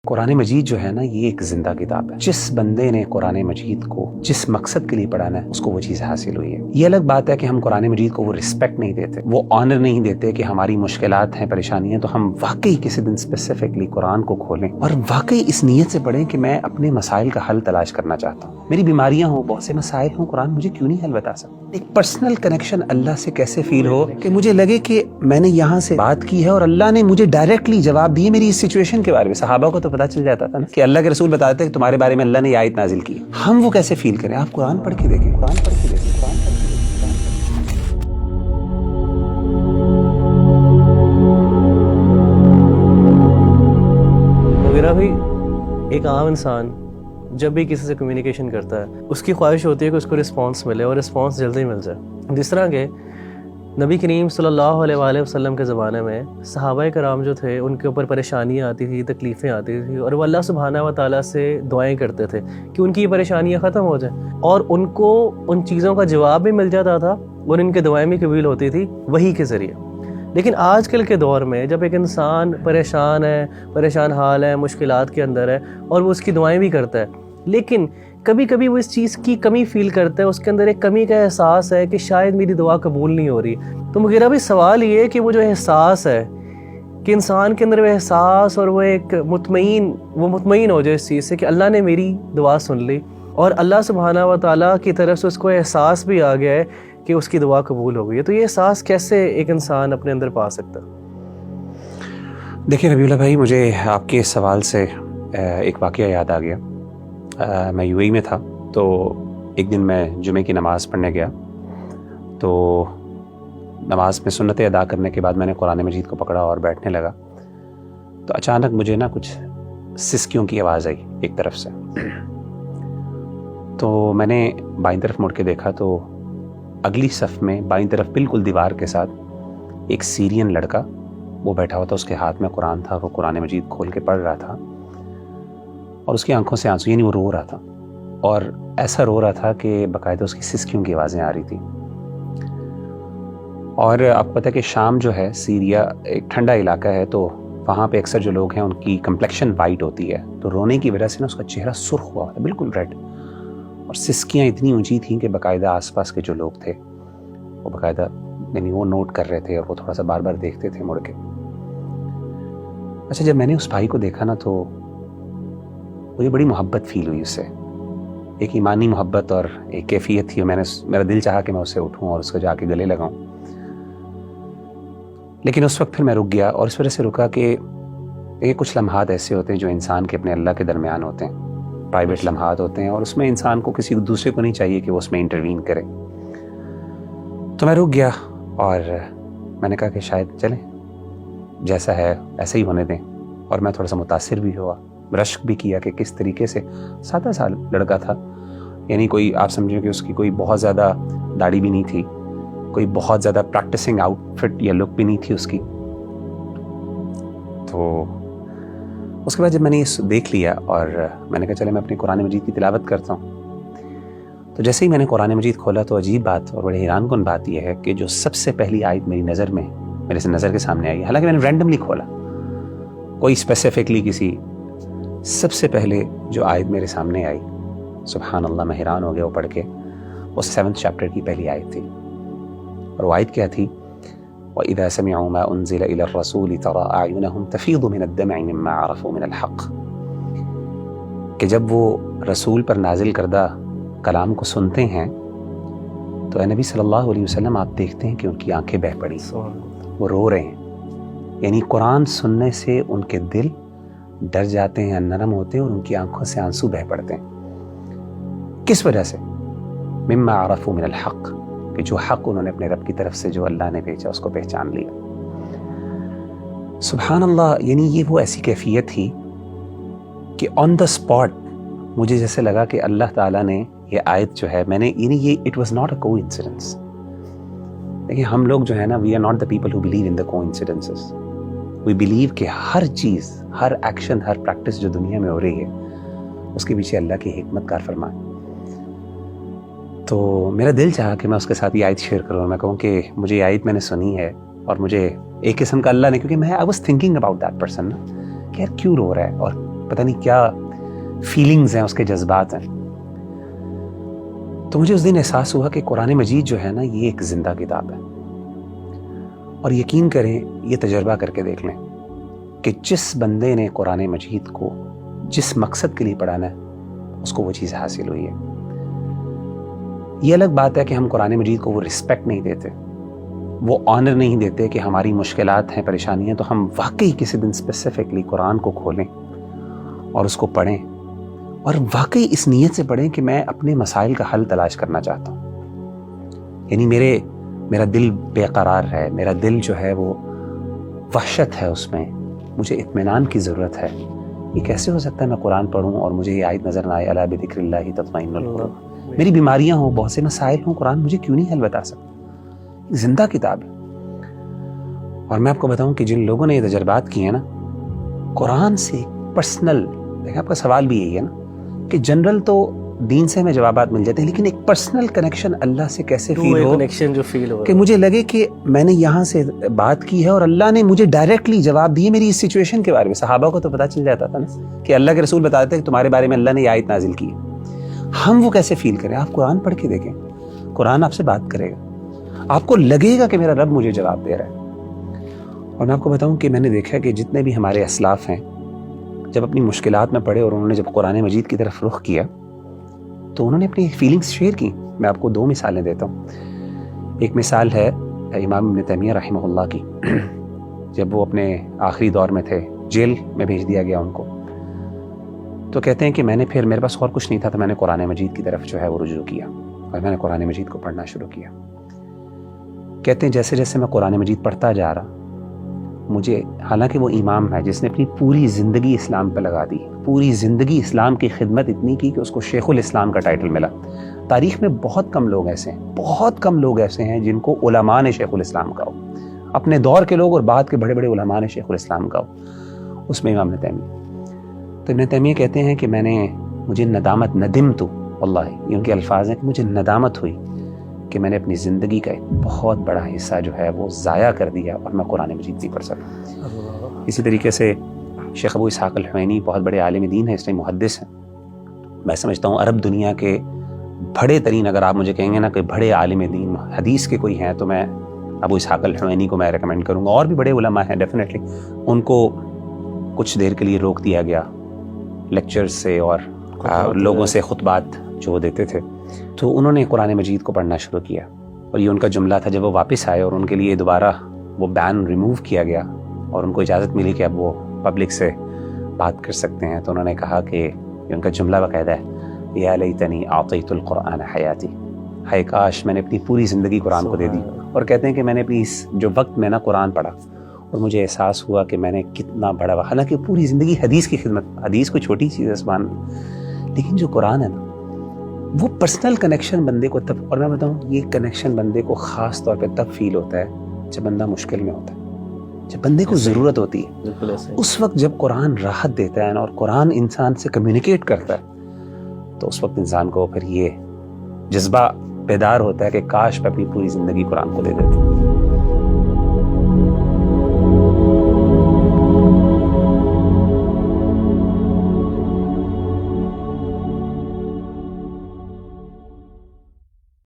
قرآن مجید جو ہے نا یہ ایک زندہ کتاب ہے. جس بندے نے قرآن مجید کو جس مقصد کے لیے پڑھانا ہے اس کو وہ چیز حاصل ہوئی ہے. یہ الگ بات ہے کہ ہم قرآن مجید کو وہ رسپیکٹ نہیں دیتے, وہ آنر نہیں دیتے کہ ہماری مشکلات ہیں, پریشانیاں, تو ہم واقعی کسی دن اسپیسیفکلی قرآن کو کھولیں اور واقعی اس نیت سے پڑھیں کہ میں اپنے مسائل کا حل تلاش کرنا چاہتا ہوں. میری بیماریاں ہوں, بہت سے مسائل ہوں, قرآن مجھے کیوں نہیں حل بتا سکتا. ایک پرسنل کنیکشن اللہ سے کیسے فیل ہو کہ مجھے لگے کہ میں نے یہاں سے بات کی ہے اور اللہ نے مجھے ڈائریکٹلی جواب دیے میری اس سچویشن کے بارے میں. صحابہ کو تو پتا چل جاتا تھا نا کہ اللہ کے رسول بتاتے ہیں کہ تمہارے بارے میں اللہ نے یہ آیت نازل کی. ہم وہ کیسے فیل کریں؟ آپ قرآن پڑھ کے دیکھیں, قرآن پڑھ کے دیکھیں, قرآن پڑھ کے دیکھیں. میرا بھی ایک عام انسان جب بھی کسی سے کمیونیکیشن کرتا ہے اس کی خواہش ہوتی ہے کہ اس کو رسپانس ملے اور رسپانس جلدی مل جائے. جس طرح کہ نبی کریم صلی اللہ علیہ وآلہ وسلم کے زمانے میں صحابہ کرام جو تھے ان کے اوپر پریشانیاں آتی تھیں, تکلیفیں آتی تھیں, اور وہ اللہ سبحانہ و تعالیٰ سے دعائیں کرتے تھے کہ ان کی یہ پریشانیاں ختم ہو جائیں, اور ان کو ان چیزوں کا جواب بھی مل جاتا تھا اور ان کے دعائیں بھی قبول ہوتی تھی وحی کے ذریعے. لیکن آج کل کے دور میں جب ایک انسان پریشان ہے, پریشان حال ہے, مشکلات کے اندر ہے, اور وہ اس کی دعائیں بھی کرتا ہے, لیکن کبھی کبھی وہ اس چیز کی کمی فیل کرتا ہے, اس کے اندر ایک کمی کا احساس ہے کہ شاید میری دعا قبول نہیں ہو رہی. تو میرا بھی سوال یہ ہے کہ وہ جو احساس ہے کہ انسان کے اندر وہ احساس اور وہ ایک مطمئن ہو جائے اس چیز سے کہ اللہ نے میری دعا سن لی, اور اللہ سبحانہ و تعالیٰ کی طرف سے اس کو احساس بھی آ گیا ہے کہ اس کی دعا قبول ہو گئی ہے. تو یہ احساس کیسے ایک انسان اپنے اندر پا سکتا؟ دیکھیں ربیع اللہ بھائی, مجھے آپ کے سوال سے ایک واقعہ یاد آ گیا. میں یو اے میں تھا, تو ایک دن میں جمعے کی نماز پڑھنے گیا, تو نماز میں سنتیں ادا کرنے کے بعد میں نے قرآن مجید کو پکڑا اور بیٹھنے لگا, تو اچانک مجھے نا کچھ سسکیوں کی آواز آئی ایک طرف سے. تو میں نے بائیں طرف مڑ کے دیکھا تو اگلی صف میں بائیں طرف بالکل دیوار کے ساتھ ایک سیرین لڑکا وہ بیٹھا ہوا تھا, اس کے ہاتھ میں قرآن تھا, وہ قرآن مجید کھول کے پڑھ رہا تھا, اور اس کی آنکھوں سے آنسو, یعنی وہ رو رہا تھا, اور ایسا رو رہا تھا کہ باقاعدہ اس کی سسکیوں کی آوازیں آ رہی تھیں. اور آپ پتہ ہے کہ شام جو ہے, سیریا ایک ٹھنڈا علاقہ ہے, تو وہاں پہ اکثر جو لوگ ہیں ان کی کمپلیکشن وائٹ ہوتی ہے, تو رونے کی وجہ سے نا اس کا چہرہ سرخ ہوا تھا, بالکل ریڈ, اور سسکیاں اتنی اونچی تھیں کہ باقاعدہ آس پاس کے جو لوگ تھے وہ باقاعدہ یعنی وہ نوٹ کر رہے تھے, اور وہ تھوڑا سا بار بار دیکھتے تھے مڑ کے. اچھا, جب میں نے اس بھائی کو دیکھا نا تو مجھے بڑی محبت فیل ہوئی اس سے, ایک ایمانی محبت اور ایک کیفیت تھی. میرا دل چاہا کہ میں اس سے اٹھوں اور اس کو جا کے گلے لگاؤں, لیکن اس وقت پھر میں رک گیا. اور اس وجہ سے رکا کہ یہ کچھ لمحات ایسے ہوتے ہیں جو انسان کے اپنے اللہ کے درمیان ہوتے ہیں, پرائیویٹ لمحات ہوتے ہیں, اور اس میں انسان کو کسی دوسرے کو نہیں چاہیے کہ وہ اس میں انٹروین کرے. تو میں رک گیا اور میں نے کہا کہ شاید چلیں, جیسا ہے ایسا ہی ہونے دیں. اور میں تھوڑا سا متاثر بھی ہوا, رشک بھی کیا کہ کس طریقے سے 7 سال لڑکا تھا, یعنی کوئی آپ سمجھیں کہ اس کی کوئی بہت زیادہ داڑھی بھی نہیں تھی, کوئی بہت زیادہ پریکٹسنگ آؤٹ فٹ یا لک بھی نہیں تھی اس کی. تو اس کے بعد جب میں نے یہ دیکھ لیا اور میں نے کہا چلے میں اپنی قرآن مجید کی تلاوت کرتا ہوں, تو جیسے ہی میں نے قرآن مجید کھولا تو عجیب بات اور بڑے حیران کن بات یہ ہے کہ جو سب سے پہلی آیت میری نظر میں میرے سے نظر کے سامنے آئی, حالانکہ میں نے رینڈملی کھولا, کوئی اسپیسیفکلی کسی, سب سے پہلے جو آیت میرے سامنے آئی, سبحان اللہ, میں حیران ہو گیا وہ پڑھ کے. وہ 7 چیپٹر کی پہلی آیت تھی, اور وہ آیت کیا تھی؟ وَإِذَا سَمِعُوا مَا أُنزِلَ إِلَى الرَّسُولِ تَرَىٰ أَعْيُنَهُمْ تَفِيضُ مِنَ الدَّمْعِ مِمَّا عَرَفُوا مِنَ الْحَقِّ. کہ جب وہ رسول پر نازل کردہ کلام کو سنتے ہیں تو اے نبی صلی اللہ علیہ وسلم آپ دیکھتے ہیں کہ ان کی آنکھیں بہہ پڑی, وہ رو رہے ہیں. یعنی قرآن سننے سے ان کے دل ڈر جاتے ہیں, نرم ہوتے ہیں, اور ان کی آنکھوں سے آنسو بہہ پڑتے ہیں. کس وجہ سے؟ مما عرفوا من الحق, کہ جو حق انہوں نے اپنے رب کی طرف سے جو اللہ نے بھیجا اس کو پہچان لیا. سبحان اللہ, یعنی یہ وہ ایسی کیفیت تھی کہ آن دا اسپاٹ مجھے جیسے لگا کہ اللہ تعالیٰ نے یہ آیت جو ہے, میں نے یعنی یہ اٹ واز ناٹ اے کو انسیڈنس. دیکھیں ہم لوگ جو ہے نا, we are not the people who believe in the coincidences. We believe کہ ہر چیز, ہر ایکشن, ہر پریکٹس جو دنیا میں ہو رہی ہے اس کے پیچھے اللہ کی حکمت کار فرمان. تو میرا دل چاہا کہ میں اس کے ساتھ یہ آیت شیئر کروں, میں کہوں کہ مجھے یہ آیت میں نے سنی ہے, اور مجھے ایک قسم کا اللہ نے, کیونکہ میں I was thinking about that person کہ یار کیوں رو رہا ہے, اور پتہ نہیں کیا فیلنگز ہیں، اس کے جذبات ہیں. تو مجھے اس دن احساس ہوا کہ قرآن مجید جو ہے نا یہ ایک زندہ کتاب ہے، اور یقین کریں یہ تجربہ کر کے دیکھ لیں کہ جس بندے نے قرآن مجید کو جس مقصد کے لیے پڑھانا ہے اس کو وہ چیز حاصل ہوئی ہے. یہ الگ بات ہے کہ ہم قرآن مجید کو وہ رسپیکٹ نہیں دیتے، وہ آنر نہیں دیتے کہ ہماری مشکلات ہیں، پریشانیاں ہیں، تو ہم واقعی کسی دن اسپیسیفکلی قرآن کو کھولیں اور اس کو پڑھیں، اور واقعی اس نیت سے پڑھیں کہ میں اپنے مسائل کا حل تلاش کرنا چاہتا ہوں. یعنی میرا دل بے قرار ہے، میرا دل جو ہے وہ وحشت ہے، اس میں مجھے اطمینان کی ضرورت ہے. یہ کیسے ہو سکتا ہے میں قرآن پڑھوں اور مجھے یہ آیت نظر نہ آئے الا بذکر اللہ تطمئن القلوب. میری بیماریاں ہوں، بہت سے مسائل ہوں، قرآن مجھے کیوں نہیں حل بتا سکتا؟ زندہ کتاب ہے. اور میں آپ کو بتاؤں کہ جن لوگوں نے یہ تجربات کیے ہیں نا قرآن سے پرسنل، دیکھیں آپ کا سوال بھی یہی ہے نا کہ جنرل تو دین سے ہمیں جوابات مل جاتے ہیں، لیکن ایک پرسنل کنیکشن اللہ سے کیسے فیل ہو، کنیکشن جو فیل ہو کہ مجھے لگے کہ میں نے یہاں سے بات کی ہے اور اللہ نے مجھے ڈائریکٹلی جواب دیے میری اس سچویشن کے بارے میں. صحابہ کو تو پتہ چل جاتا تھا نا کہ اللہ کے رسول بتاتے تھے کہ تمہارے بارے میں اللہ نے یہ آیت نازل کی ہے. ہم وہ کیسے فیل کریں؟ آپ قرآن پڑھ کے دیکھیں، قرآن آپ سے بات کرے گا، آپ کو لگے گا کہ میرا رب مجھے جواب دے رہا ہے. اور میں آپ کو بتاؤں کہ میں نے دیکھا کہ جتنے بھی ہمارے اسلاف ہیں جب اپنی مشکلات میں پڑے اور انہوں نے جب قرآن مجید کی طرف رخ کیا تو انہوں نے اپنی فیلنگز شیئر کی. میں آپ کو 2 مثالیں دیتا ہوں. ایک مثال ہے امام ابن تیمیہ رحمہ اللہ کی. جب وہ اپنے آخری دور میں تھے، جیل میں بھیج دیا گیا ان کو، تو کہتے ہیں کہ میں نے پھر میرے پاس اور کچھ نہیں تھا تو میں نے قرآن مجید کی طرف جو ہے وہ رجوع کیا اور میں نے قرآن مجید کو پڑھنا شروع کیا. کہتے ہیں جیسے جیسے میں قرآن مجید پڑھتا جا رہا مجھے، حالانکہ وہ امام ہے جس نے اپنی پوری زندگی اسلام پہ لگا دی، پوری زندگی اسلام کی خدمت اتنی کی کہ اس کو شیخ الاسلام کا ٹائٹل ملا. تاریخ میں بہت کم لوگ ایسے ہیں جن کو علماء نے شیخ الاسلام کہا ہو، اپنے دور کے لوگ اور بعد کے بڑے بڑے علماء نے شیخ الاسلام کہا ہو، اس میں امام ابن تیمیہ. تو ابن تیمیہ کہتے ہیں کہ مجھے ندمت واللہ، یہ ان کے الفاظ ہیں کہ مجھے ندامت ہوئی کہ میں نے اپنی زندگی کا ایک بہت بڑا حصہ جو ہے وہ ضائع کر دیا اور میں قرآن مجید نہیں پڑھ سکا. اسی طریقے سے شیخ ابو اسحاق الحوینی بہت بڑے عالم دین ہیں، اس ٹائم محدث ہیں. میں سمجھتا ہوں عرب دنیا کے بڑے ترین، اگر آپ مجھے کہیں گے نا کہ بڑے عالم دین حدیث کے کوئی ہیں تو میں ابو اسحاق الحوینی کو میں ریکمینڈ کروں گا. اور بھی بڑے علماء ہیں ڈیفینیٹلی، ان کو کچھ دیر کے لیے روک دیا گیا لیکچرز سے اور لوگوں سے خطبات جو دیتے تھے. تو انہوں نے قرآن مجید کو پڑھنا شروع کیا اور یہ ان کا جملہ تھا جب وہ واپس آئے اور ان کے لیے دوبارہ وہ بین ریموو کیا گیا اور ان کو اجازت ملی کہ اب وہ پبلک سے بات کر سکتے ہیں. تو انہوں نے کہا کہ یہ ان کا جملہ باقاعدہ ہے، یا لیتنی اعطیت القرآن حیاتی، ہائے کاش میں نے اپنی پوری زندگی قرآن کو دے دی. اور کہتے ہیں کہ میں نے اپنی اس جو وقت میں نا قرآن پڑھا اور مجھے احساس ہوا کہ میں نے کتنا بڑا، حالانکہ پوری زندگی حدیث کی خدمت، حدیث کوئی چھوٹی چیز ہے سبحان اللہ، لیکن جو قرآن ہے نا وہ پرسنل کنیکشن بندے کو تب، اور میں بتاؤں یہ کنیکشن بندے کو خاص طور پہ تب فیل ہوتا ہے جب بندہ مشکل میں ہوتا ہے، جب بندے کو ضرورت ہوتی ہے. اس وقت جب قرآن راحت دیتا ہے اور قرآن انسان سے کمیونیکیٹ کرتا ہے تو اس وقت انسان کو پھر یہ جذبہ بیدار ہوتا ہے کہ کاش میں اپنی پوری زندگی قرآن کو دے دیتا.